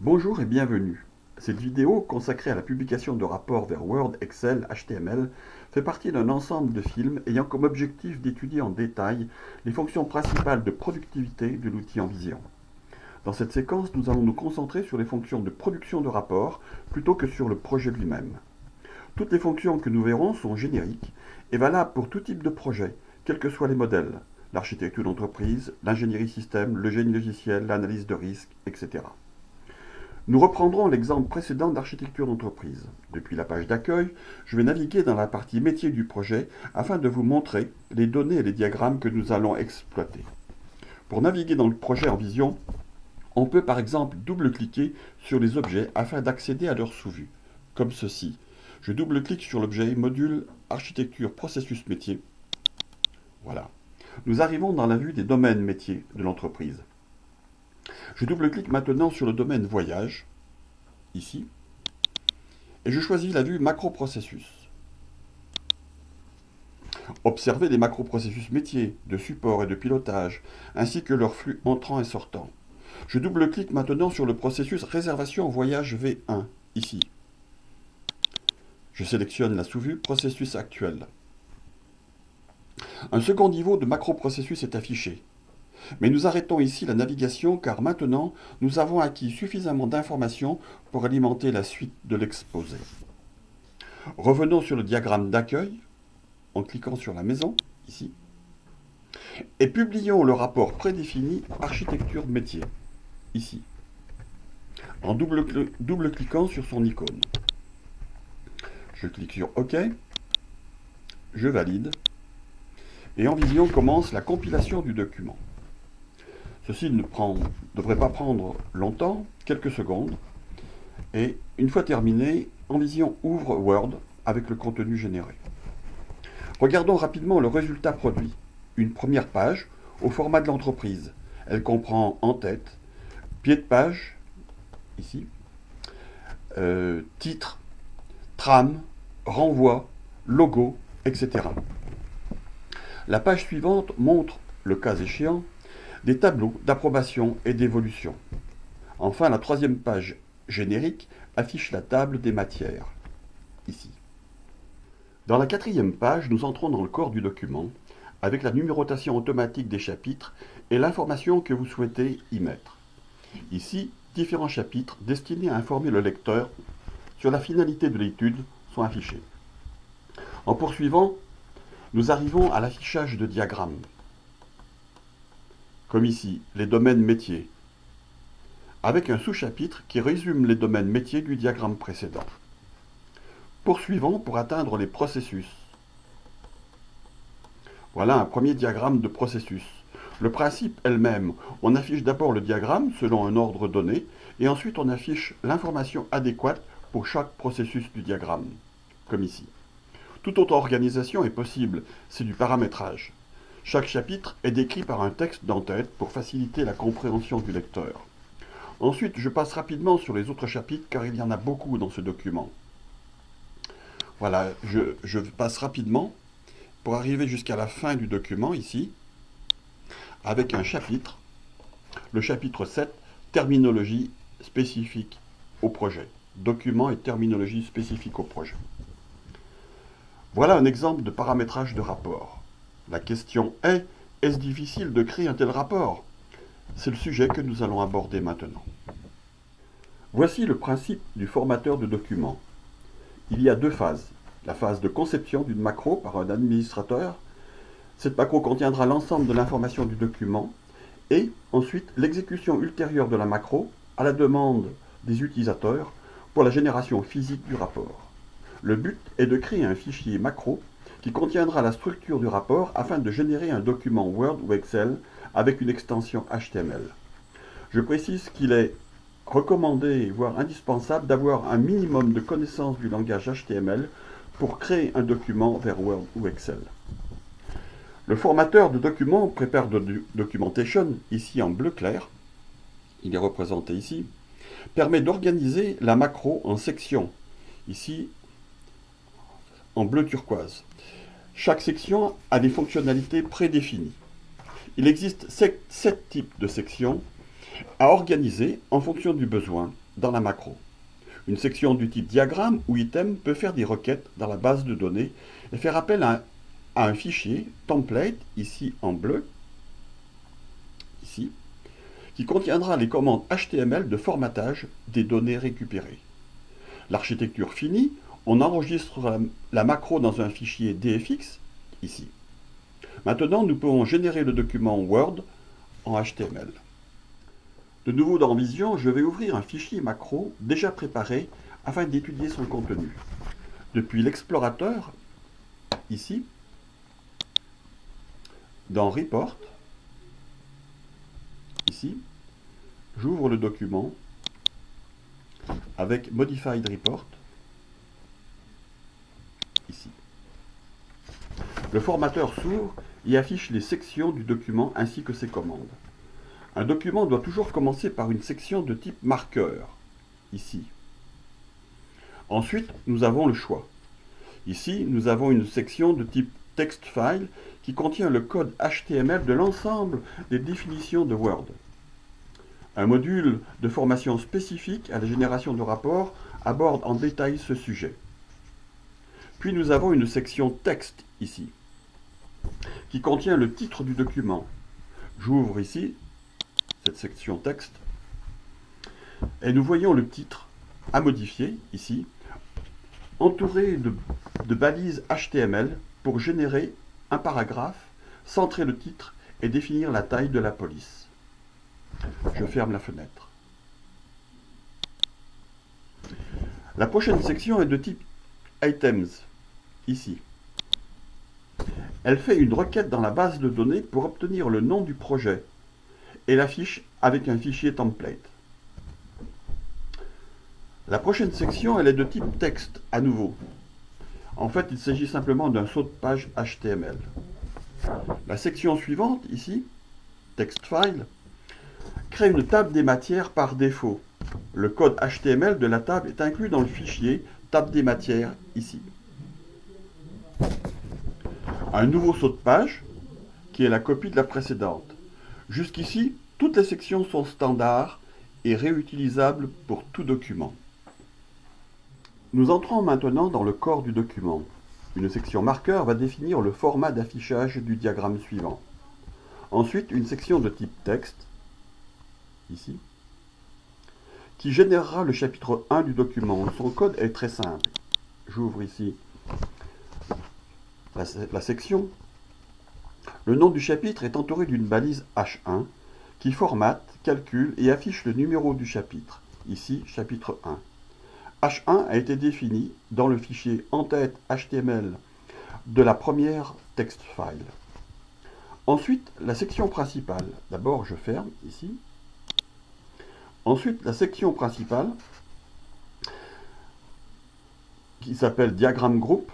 Bonjour et bienvenue. Cette vidéo, consacrée à la publication de rapports vers Word, Excel, HTML, fait partie d'un ensemble de films ayant comme objectif d'étudier en détail les fonctions principales de productivité de l'outil Envision. Dans cette séquence, nous allons nous concentrer sur les fonctions de production de rapports plutôt que sur le projet lui-même. Toutes les fonctions que nous verrons sont génériques et valables pour tout type de projet, quels que soient les modèles, l'architecture d'entreprise, l'ingénierie système, le génie logiciel, l'analyse de risque, etc. Nous reprendrons l'exemple précédent d'architecture d'entreprise. Depuis la page d'accueil, je vais naviguer dans la partie métier du projet afin de vous montrer les données et les diagrammes que nous allons exploiter. Pour naviguer dans le projet Envision, on peut par exemple double-cliquer sur les objets afin d'accéder à leur sous-vue, comme ceci. Je double-clique sur l'objet module architecture processus métier. Voilà. Nous arrivons dans la vue des domaines métiers de l'entreprise. Je double-clique maintenant sur le domaine voyage, ici, et je choisis la vue macro-processus. Observez les macro-processus métiers, de support et de pilotage, ainsi que leur flux entrant et sortant. Je double-clique maintenant sur le processus réservation voyage V1, ici. Je sélectionne la sous-vue processus actuel. Un second niveau de macro-processus est affiché. Mais nous arrêtons ici la navigation car maintenant nous avons acquis suffisamment d'informations pour alimenter la suite de l'exposé. Revenons sur le diagramme d'accueil en cliquant sur la maison, ici, et publions le rapport prédéfini architecture métier, ici, en double-cliquant sur son icône. Je clique sur OK, je valide, et Envision commence la compilation du document. Ceci ne devrait pas prendre longtemps, quelques secondes, et une fois terminé, Envision ouvre Word avec le contenu généré. Regardons rapidement le résultat produit. Une première page au format de l'entreprise. Elle comprend en-tête, pied de page, ici, titre, trame, renvoi, logo, etc. La page suivante montre, le cas échéant, des tableaux d'approbation et d'évolution. Enfin, la troisième page générique affiche la table des matières, ici. Dans la quatrième page, nous entrons dans le corps du document, avec la numérotation automatique des chapitres et l'information que vous souhaitez y mettre. Ici, différents chapitres destinés à informer le lecteur sur la finalité de l'étude sont affichés. En poursuivant, nous arrivons à l'affichage de diagrammes, comme ici, les domaines métiers, avec un sous-chapitre qui résume les domaines métiers du diagramme précédent. Poursuivons pour atteindre les processus. Voilà un premier diagramme de processus. Le principe est le même. On affiche d'abord le diagramme selon un ordre donné, et ensuite on affiche l'information adéquate pour chaque processus du diagramme, comme ici. Toute autre organisation est possible, c'est du paramétrage. Chaque chapitre est décrit par un texte d'en-tête pour faciliter la compréhension du lecteur. Ensuite, je passe rapidement sur les autres chapitres car il y en a beaucoup dans ce document. Voilà, je passe rapidement pour arriver jusqu'à la fin du document ici, avec un chapitre, le chapitre 7, terminologie spécifique au projet. Document et terminologie spécifique au projet. Voilà un exemple de paramétrage de rapport. La question est, est-ce difficile de créer un tel rapport? C'est le sujet que nous allons aborder maintenant. Voici le principe du formateur de document. Il y a deux phases. La phase de conception d'une macro par un administrateur. Cette macro contiendra l'ensemble de l'information du document. Et ensuite, l'exécution ultérieure de la macro à la demande des utilisateurs pour la génération physique du rapport. Le but est de créer un fichier macro qui contiendra la structure du rapport afin de générer un document Word ou Excel avec une extension HTML. Je précise qu'il est recommandé, voire indispensable, d'avoir un minimum de connaissance du langage HTML pour créer un document vers Word ou Excel. Le formateur de document Prepare Documentation, ici en bleu clair, il est représenté ici, permet d'organiser la macro en sections, ici en bleu turquoise. Chaque section a des fonctionnalités prédéfinies. Il existe 7 types de sections à organiser en fonction du besoin dans la macro. Une section du type diagramme ou item peut faire des requêtes dans la base de données et faire appel à un fichier template, ici en bleu, ici, qui contiendra les commandes HTML de formatage des données récupérées. L'architecture finie, on enregistre la macro dans un fichier DFX, ici. Maintenant, nous pouvons générer le document Word en HTML. De nouveau dans Vision, je vais ouvrir un fichier macro déjà préparé afin d'étudier son contenu. Depuis l'explorateur, ici, dans Report, ici, j'ouvre le document avec Modified Report, ici. Le formateur s'ouvre et affiche les sections du document ainsi que ses commandes. Un document doit toujours commencer par une section de type marqueur, ici. Ensuite, nous avons le choix. Ici, nous avons une section de type text file qui contient le code HTML de l'ensemble des définitions de Word. Un module de formation spécifique à la génération de rapports aborde en détail ce sujet. Puis nous avons une section texte ici, qui contient le titre du document. J'ouvre ici cette section texte et nous voyons le titre à modifier ici, entouré de balises HTML pour générer un paragraphe, centrer le titre et définir la taille de la police. Je ferme la fenêtre. La prochaine section est de type Items, ici. Elle fait une requête dans la base de données pour obtenir le nom du projet et l'affiche avec un fichier template. La prochaine section, elle est de type texte à nouveau. En fait, il s'agit simplement d'un saut de page HTML. La section suivante, ici, text file, crée une table des matières par défaut. Le code HTML de la table est inclus dans le fichier table des matières, ici. Un nouveau saut de page, qui est la copie de la précédente. Jusqu'ici, toutes les sections sont standards et réutilisables pour tout document. Nous entrons maintenant dans le corps du document. Une section marqueur va définir le format d'affichage du diagramme suivant. Ensuite, une section de type texte, ici, qui générera le chapitre 1 du document. Son code est très simple. J'ouvre ici la section. Le nom du chapitre est entouré d'une balise H1 qui formate, calcule et affiche le numéro du chapitre. Ici, chapitre 1. H1 a été défini dans le fichier en-tête HTML de la première text file. Ensuite, la section principale. D'abord, je ferme ici. Ensuite, la section principale qui s'appelle diagramme groupe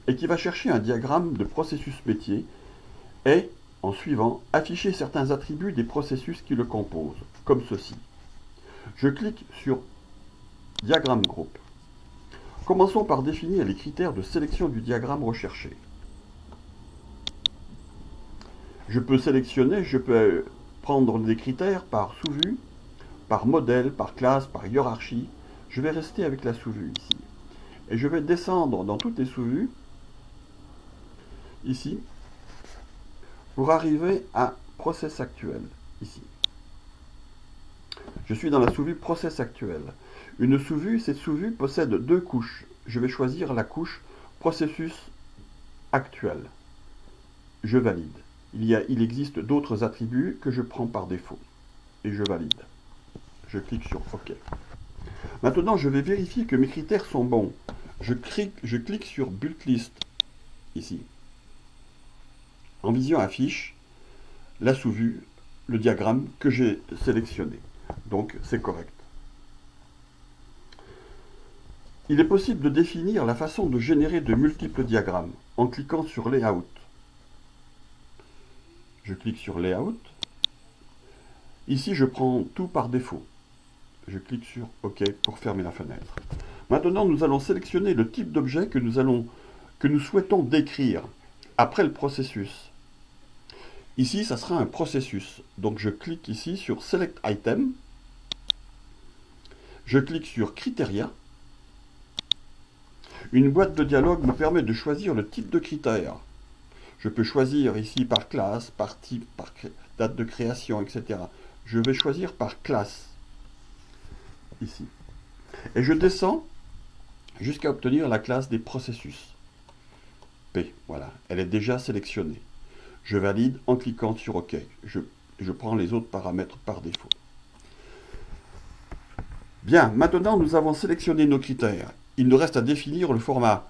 et qui va chercher un diagramme de processus métier et, en suivant, afficher certains attributs des processus qui le composent, comme ceci. Je clique sur diagramme groupe. Commençons par définir les critères de sélection du diagramme recherché. Je peux sélectionner, je peux prendre des critères par sous-vue, par modèle, par classe, par hiérarchie. Je vais rester avec la sous-vue ici. Et je vais descendre dans toutes les sous-vues, ici, pour arriver à process actuel, ici. Je suis dans la sous-vue process actuel. Une sous-vue, cette sous-vue possède deux couches. Je vais choisir la couche processus actuel. Je valide. Il existe d'autres attributs que je prends par défaut. Et je valide. Je clique sur OK. Maintenant, je vais vérifier que mes critères sont bons. Je clique sur Bulk List, ici. En Vision affiche la sous-vue, le diagramme que j'ai sélectionné. Donc, c'est correct. Il est possible de définir la façon de générer de multiples diagrammes en cliquant sur Layout. Je clique sur Layout. Ici, je prends tout par défaut. Je clique sur OK pour fermer la fenêtre. Maintenant, nous allons sélectionner le type d'objet que nous souhaitons décrire après le processus. Ici, ça sera un processus. Donc, je clique ici sur Select Item. Je clique sur Criteria. Une boîte de dialogue me permet de choisir le type de critères. Je peux choisir ici par classe, par type, par date de création, etc. Je vais choisir par classe, ici. Et je descends jusqu'à obtenir la classe des processus. P, voilà, elle est déjà sélectionnée. Je valide en cliquant sur OK. Je prends les autres paramètres par défaut. Bien, maintenant nous avons sélectionné nos critères. Il nous reste à définir le format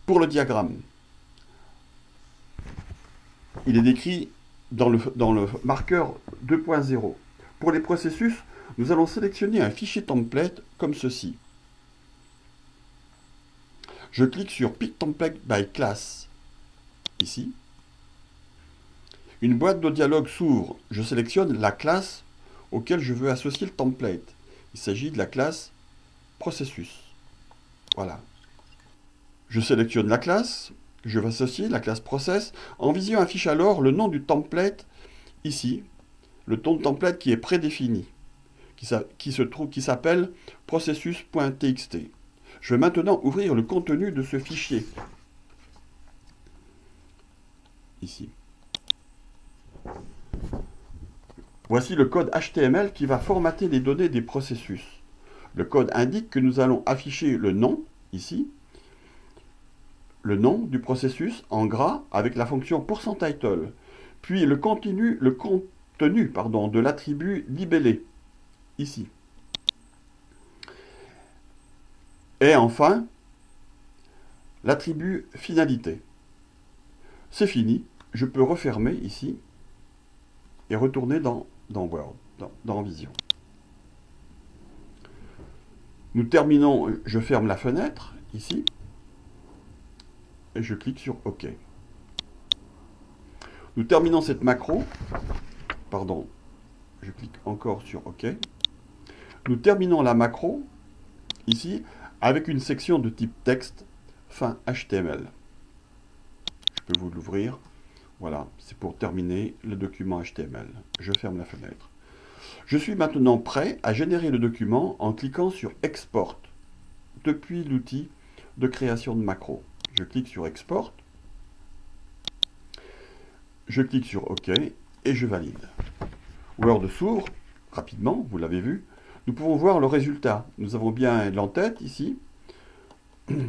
pour le diagramme. Il est décrit dans le marqueur 2.0. Pour les processus, nous allons sélectionner un fichier template comme ceci. Je clique sur Pick Template by Class, ici. Une boîte de dialogue s'ouvre. Je sélectionne la classe auquel je veux associer le template. Il s'agit de la classe processus. Voilà. Je sélectionne la classe, je vais associer la classe process. En Visio affiche alors le nom du template ici, le nom de template qui est prédéfini, qui s'appelle processus.txt. Je vais maintenant ouvrir le contenu de ce fichier. Ici. Voici le code HTML qui va formater les données des processus. Le code indique que nous allons afficher le nom, ici, le nom du processus en gras avec la fonction %title, puis le contenu de l'attribut libellé, ici. Et enfin, l'attribut finalité. C'est fini, je peux refermer ici et retourner dans Word, dans Visio. Nous terminons, je ferme la fenêtre, ici, et je clique sur OK. Nous terminons cette macro, pardon, je clique encore sur OK. Nous terminons la macro, ici, avec une section de type texte, fin HTML. Je peux vous l'ouvrir. Voilà, c'est pour terminer le document HTML. Je ferme la fenêtre. Je suis maintenant prêt à générer le document en cliquant sur Export depuis l'outil de création de macro. Je clique sur Export. Je clique sur OK et je valide. Word s'ouvre rapidement, vous l'avez vu. Nous pouvons voir le résultat. Nous avons bien l'entête ici de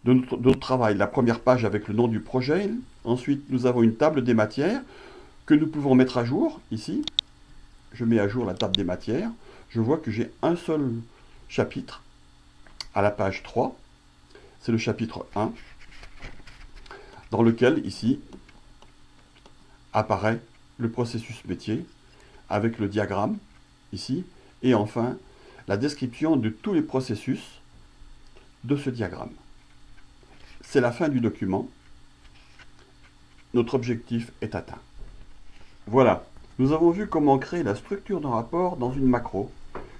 notre travail. La première page avec le nom du projet. Ensuite, nous avons une table des matières que nous pouvons mettre à jour ici. Je mets à jour la table des matières. Je vois que j'ai un seul chapitre à la page 3. C'est le chapitre 1 dans lequel, ici, apparaît le processus métier avec le diagramme, ici, et enfin, la description de tous les processus de ce diagramme. C'est la fin du document. Notre objectif est atteint. Voilà, nous avons vu comment créer la structure d'un rapport dans une macro.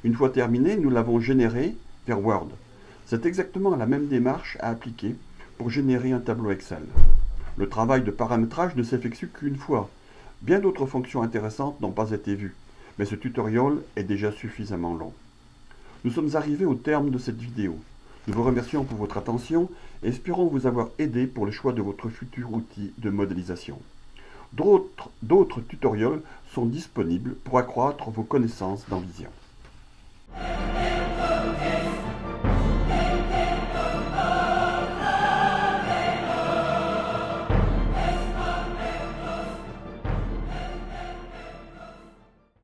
Une fois terminé, nous l'avons généré vers Word. C'est exactement la même démarche à appliquer pour générer un tableau Excel. Le travail de paramétrage ne s'effectue qu'une fois. Bien d'autres fonctions intéressantes n'ont pas été vues, mais ce tutoriel est déjà suffisamment long. Nous sommes arrivés au terme de cette vidéo. Nous vous remercions pour votre attention et espérons vous avoir aidé pour le choix de votre futur outil de modélisation. D'autres tutoriels sont disponibles pour accroître vos connaissances dans Visio.